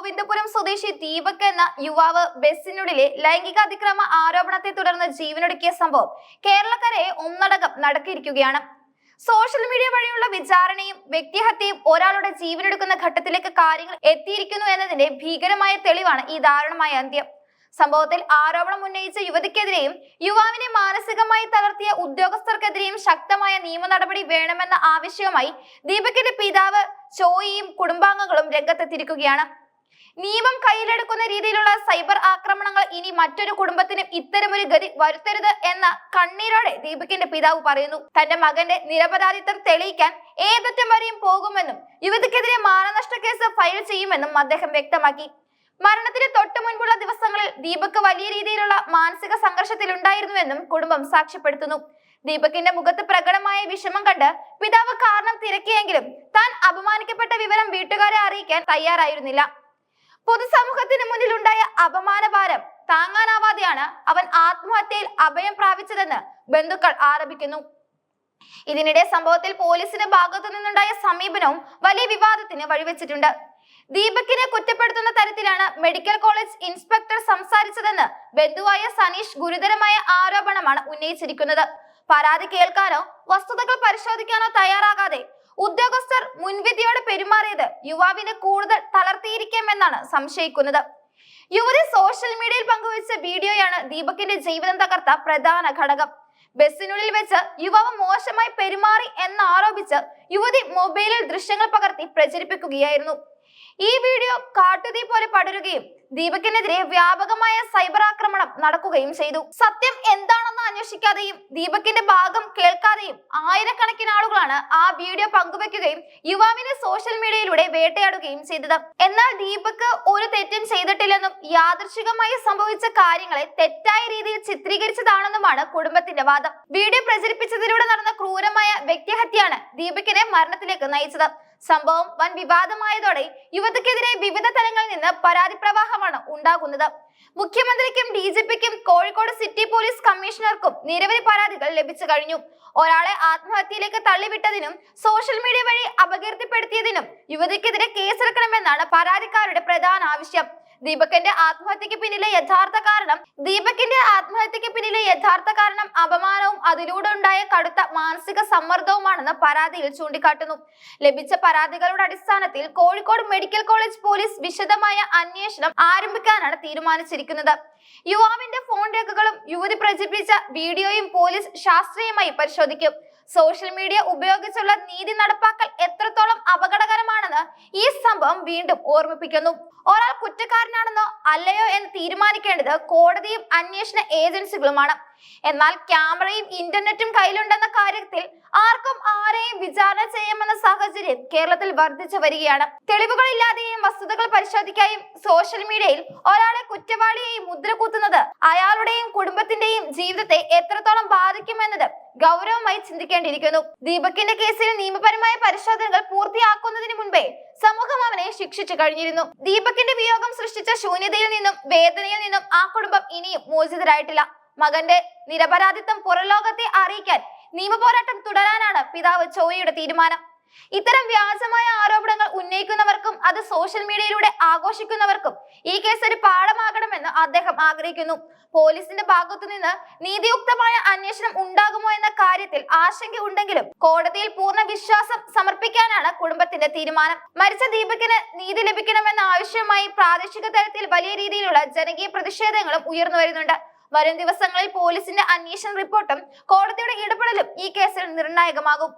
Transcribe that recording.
ഗോവിന്ദപുരം സ്വദേശി ദീപക് എന്ന യുവാവ് ബസ്സിനുള്ളിലെ ലൈംഗികാതിക്രമ ആരോപണത്തെ തുടർന്ന് ജീവനൊടുക്കിയ സംഭവം കേരളക്കരയെ ഒന്നടങ്കം നടക്കിയിരിക്കുകയാണ്. സോഷ്യൽ മീഡിയ വഴിയുള്ള വിചാരണയും വ്യക്തിഹത്യയും ഒരാളുടെ ജീവനെടുക്കുന്ന ഘട്ടത്തിലേക്ക് കാര്യങ്ങൾ എത്തിയിരിക്കുന്നു എന്നതിന്റെ ഭീകരമായ തെളിവാണ് ഈ ദാരുണമായ അന്ത്യം. സംഭവത്തിൽ ആരോപണം ഉന്നയിച്ച യുവതിക്കെതിരെയും യുവാവിനെ മാനസികമായി തളർത്തിയ ഉദ്യോഗസ്ഥർക്കെതിരെയും ശക്തമായ നിയമ നടപടി വേണമെന്ന ആവശ്യവുമായി ദീപകിന്റെ പിതാവ് ചോയിയും കുടുംബാംഗങ്ങളും രംഗത്തെത്തിയിരിക്കുകയാണ്. നിയമം കയ്യിലെടുക്കുന്ന രീതിയിലുള്ള സൈബർ ആക്രമണങ്ങൾ ഇനി മറ്റൊരു കുടുംബത്തിനും ഇത്തരമൊരു ഗതി വരുത്തരുത് എന്ന കണ്ണീരോടെ ദീപകിന്റെ പിതാവ് പറയുന്നു. തന്റെ മകന്റെ നിരപരാധിത്വം തെളിയിക്കാൻ ഏതറ്റം വരെയും പോകുമെന്നും യുവതിക്കെതിരെ മാനനഷ്ട കേസ് ഫയൽ ചെയ്യുമെന്നും അദ്ദേഹം വ്യക്തമാക്കി. മരണത്തിന് തൊട്ടു മുൻപുള്ള ദിവസങ്ങളിൽ ദീപക് വലിയ രീതിയിലുള്ള മാനസിക സംഘർഷത്തിലുണ്ടായിരുന്നുവെന്നും കുടുംബം സാക്ഷ്യപ്പെടുത്തുന്നു. ദീപകിന്റെ മുഖത്ത് പ്രകടമായ വിഷമം കണ്ട് പിതാവ് കാരണം തിരക്കിയെങ്കിലും താൻ അപമാനിക്കപ്പെട്ട വിവരം വീട്ടുകാരെ അറിയിക്കാൻ തയ്യാറായിരുന്നില്ല. പൊതുസമൂഹത്തിന് മുന്നിലുണ്ടായ അപമാനഭാരം താങ്ങാനാവാതെയാണ് അവൻ ആത്മഹത്യയിൽ അഭയം പ്രാപിച്ചതെന്ന് ബന്ധുക്കൾ ആരോപിക്കുന്നു. ഇതിനിടെ സംഭവത്തിൽ പോലീസിന്റെ ഭാഗത്തു നിന്നുണ്ടായ സമീപനവും വലിയ വിവാദത്തിന് വഴിവെച്ചിട്ടുണ്ട്. ദീപകിനെ കുറ്റപ്പെടുത്തുന്ന തരത്തിലാണ് മെഡിക്കൽ കോളേജ് ഇൻസ്പെക്ടർ സംസാരിച്ചതെന്ന് ബന്ധുവായ സനീഷ് ഗുരുതരമായ ആരോപണമാണ് ഉന്നയിച്ചിരിക്കുന്നത്. പരാതി കേൾക്കാനോ വസ്തുതകൾ പരിശോധിക്കാനോ തയ്യാറാകാതെ ഉദ്യോഗസ്ഥർ മുൻവിധിയോടെ പെരുമാറിയത് യുവാവിനെ കൂടുതൽ തളർത്തിയിരിക്കാമെന്നാണ് സംശയിക്കുന്നത്. യുവതി സോഷ്യൽ മീഡിയയിൽ പങ്കുവച്ച വീഡിയോയാണ് ദീപകിന്റെ ജീവിതം തകർത്ത പ്രധാന ഘടകം. ബസ്സിനുള്ളിൽ വെച്ച് യുവാവ് മോശമായി പെരുമാറി എന്നാരോപിച്ച് യുവതി മൊബൈലിൽ ദൃശ്യങ്ങൾ പകർത്തി പ്രചരിപ്പിക്കുകയായിരുന്നു. ഈ വീഡിയോ കാട്ടുതീ പോലെ പടരുകയും ദീപകിനെതിരെ വ്യാപകമായ സൈബർ ആക്രമണം നടക്കുകയും ചെയ്തു. സത്യം എന്താണെന്ന് അന്വേഷിക്കാതെയും ദീപകിന്റെ ഭാഗം കേൾക്കാതെയും ആയിരക്കണക്കിന് ആളുകളാണ് ആ വീഡിയോ പങ്കുവെക്കുകയും യുവാവിനെ സോഷ്യൽ മീഡിയയിലൂടെ വേട്ടയാടുകയും ചെയ്തത്. എന്നാൽ ദീപക് ഒരു തെറ്റും ചെയ്തിട്ടില്ലെന്നും യാദൃച്ഛികമായി സംഭവിച്ച കാര്യങ്ങളെ തെറ്റായ രീതിയിൽ ചിത്രീകരിച്ചതാണെന്നുമാണ് കുടുംബത്തിന്റെ വാദം. വീഡിയോ പ്രചരിപ്പിച്ചതിലൂടെ നടന്ന ക്രൂരമായ വ്യക്തിഹത്യയാണ് ദീപകിനെ മരണത്തിലേക്ക് നയിച്ചത്. സംഭവം വൻ വിവാദമായതോടെ യുവതിക്കെതിരെ വിവിധ തലങ്ങളിൽ നിന്ന് പരാതി പ്രവാഹമാണ് ഉണ്ടാകുന്നത്. മുഖ്യമന്ത്രിക്കും DGPക്കും കോഴിക്കോട് സിറ്റി പോലീസ് കമ്മീഷണർക്കും നിരവധി പരാതികൾ ലഭിച്ചു കഴിഞ്ഞു. ഒരാളെ ആത്മഹത്യയിലേക്ക് തള്ളിവിട്ടതിനും സോഷ്യൽ മീഡിയ വഴി അപകീർത്തിപ്പെടുത്തിയതിനും യുവതിക്കെതിരെ കേസെടുക്കണമെന്നാണ് പരാതിക്കാരുടെ പ്രധാന ആവശ്യം. ദീപകിന്റെ ആത്മഹത്യക്ക് പിന്നിലെ യഥാർത്ഥ കാരണം അപമാനവും അതിലൂടെ ഉണ്ടായ കടുത്ത മാനസിക സമ്മർദ്ദവുമാണെന്ന് പരാതിയിൽ ചൂണ്ടിക്കാട്ടുന്നു. ലഭിച്ച പരാതികളുടെ അടിസ്ഥാനത്തിൽ കോഴിക്കോട് മെഡിക്കൽ കോളേജ് പോലീസ് വിശദമായ അന്വേഷണം ആരംഭിക്കാനാണ് തീരുമാനിച്ചിരിക്കുന്നത്. യുവാവിന്റെ ഫോൺ രേഖകളും യുവതി പ്രചരിപ്പിച്ച വീഡിയോയും പോലീസ് ശാസ്ത്രീയമായി പരിശോധിക്കും. സോഷ്യൽ മീഡിയ ഉപയോഗിച്ചുള്ള നീതി നടപ്പാക്കൽ എത്രത്തോളം അപകടകരമാണെന്ന് ഈ സംഭവം വീണ്ടും ഓർമ്മിപ്പിക്കുന്നു. ഒരാൾ കുറ്റക്കാരനാണെന്നോ അല്ലയോ എന്ന് തീരുമാനിക്കേണ്ടത് കോടതിയും അന്വേഷണ ഏജൻസികളുമാണ്. എന്നാൽ ക്യാമറയും ഇന്റർനെറ്റും കയ്യിലുണ്ടെന്ന കാര്യത്തിൽ ആർക്കും ആരെയും വിചാരണ ചെയ്യാമെന്ന സാഹചര്യം കേരളത്തിൽ വർദ്ധിച്ചു വരികയാണ്. തെളിവുകളില്ലാതെയും വസ്തുതകൾ പരിശോധിക്കാനും സോഷ്യൽ മീഡിയയിൽ ഒരാളെ കുറ്റവാളിയായി മുദ്ര കുത്തുന്നത് അയാളുടെയും കുടുംബത്തിന്റെയും ജീവിതത്തെ എത്രത്തോളം ബാധിക്കുമെന്നത് ഗൗരവമായി ചിന്തിക്കേണ്ടിയിരിക്കുന്നു. ദീപകിന്റെ കേസിൽ നിയമപരമായ പരിശോധനകൾ പൂർത്തിയാക്കുന്നതിന് മുൻപേ സമൂഹം അവനെ ശിക്ഷിച്ചു കഴിഞ്ഞിരുന്നു. ദീപകിന്റെ വിയോഗം സൃഷ്ടിച്ച ശൂന്യതയിൽ നിന്നും വേദനയിൽ നിന്നും ആ കുടുംബം ഇനിയും മോചിതരായിട്ടില്ല. മകന്റെ നിരപരാധിത്വം പുറംലോകത്തെ അറിയിക്കാൻ നിയമപോരാട്ടം തുടരാനാണ് പിതാവ് ചോയിയുടെ തീരുമാനം. ഇത്തരം വ്യാജമായ ആരോപണങ്ങൾ ഉന്നയിക്കുന്നവർക്കും അത് സോഷ്യൽ മീഡിയയിലൂടെ ആഘോഷിക്കുന്നവർക്കും ഈ കേസ് ഒരു പാഠമാകണമെന്ന് അദ്ദേഹം ആഗ്രഹിക്കുന്നു. പോലീസിന്റെ ഭാഗത്തു നിന്ന് നീതിയുക്തമായ അന്വേഷണം ഉണ്ടാകുമോ എന്ന കാര്യത്തിൽ ആശങ്ക ഉണ്ടെങ്കിലും കോടതിയിൽ പൂർണ്ണ വിശ്വാസം സമർപ്പിക്കാനാണ് കുടുംബത്തിന്റെ തീരുമാനം. മരിച്ച ദീപകിന് നീതി ലഭിക്കണമെന്ന ആവശ്യമായി പ്രാദേശിക തലത്തിൽ വലിയ രീതിയിലുള്ള ജനകീയ പ്രതിഷേധങ്ങളും ഉയർന്നു വരുന്നുണ്ട്. വരും ദിവസങ്ങളിൽ പോലീസിന്റെ അന്വേഷണ റിപ്പോർട്ടും കോടതിയുടെ ഇടപെടലും ഈ കേസിൽ നിർണായകമാകും.